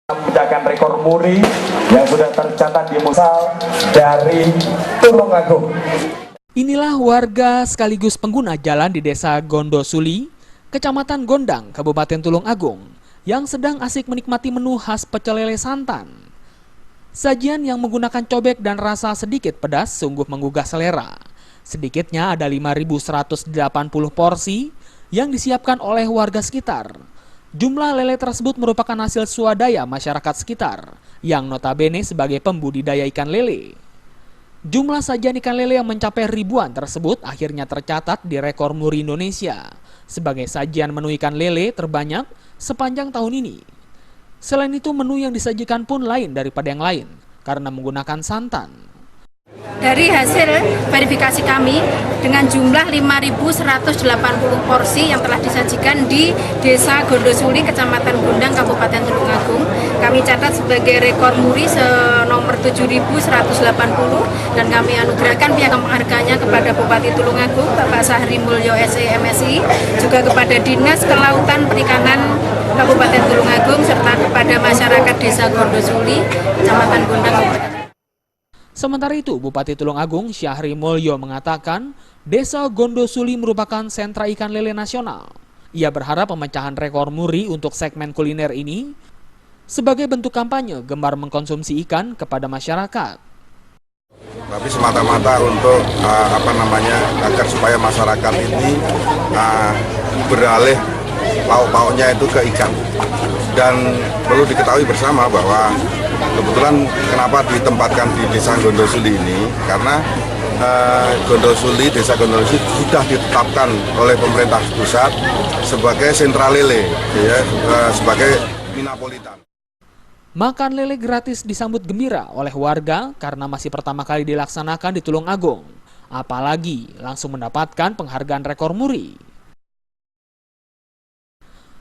Memecahkan rekor muri yang sudah tercatat di Musal dari Tulungagung. Inilah warga sekaligus pengguna jalan di Desa Gondosuli, Kecamatan Gondang, Kabupaten Tulungagung, yang sedang asik menikmati menu khas pecel lele santan. Sajian yang menggunakan cobek dan rasa sedikit pedas sungguh menggugah selera. Sedikitnya ada 5.180 porsi yang disiapkan oleh warga sekitar. Jumlah lele tersebut merupakan hasil swadaya masyarakat sekitar yang notabene sebagai pembudidaya ikan lele. Jumlah sajian ikan lele yang mencapai ribuan tersebut akhirnya tercatat di rekor muri Indonesia sebagai sajian menu ikan lele terbanyak sepanjang tahun ini. Selain itu, menu yang disajikan pun lain daripada yang lain karena menggunakan santan. Dari hasil verifikasi kami, dengan jumlah 5.180 porsi yang telah disajikan di Desa Gondosuli, Kecamatan Gondang, Kabupaten Tulungagung, kami catat sebagai rekor muri nomor 7.180 dan kami anugerahkan piagam penghargaannya kepada Bupati Tulungagung, Bapak Sahri Mulyo SE, juga kepada Dinas Kelautan Perikanan Kabupaten Tulungagung, serta kepada masyarakat Desa Gondosuli, Kecamatan Gondang, Kabupaten. Sementara itu, Bupati Tulungagung Syahri Mulyo mengatakan Desa Gondosuli merupakan sentra ikan lele nasional. Ia berharap pemecahan rekor muri untuk segmen kuliner ini sebagai bentuk kampanye gemar mengkonsumsi ikan kepada masyarakat. Tapi semata-mata untuk agar supaya masyarakat ini beralih lauk pauknya itu ke ikan. Dan perlu diketahui bersama bahwa kebetulan kenapa ditempatkan di Desa Gondosuli ini, karena Desa Gondosuli sudah ditetapkan oleh pemerintah pusat sebagai sentra lele, ya, sebagai minapolitan. Makan lele gratis disambut gembira oleh warga karena masih pertama kali dilaksanakan di Tulungagung. Apalagi langsung mendapatkan penghargaan rekor muri.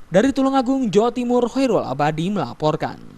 Dari Tulungagung, Jawa Timur, Khairul Abadi melaporkan.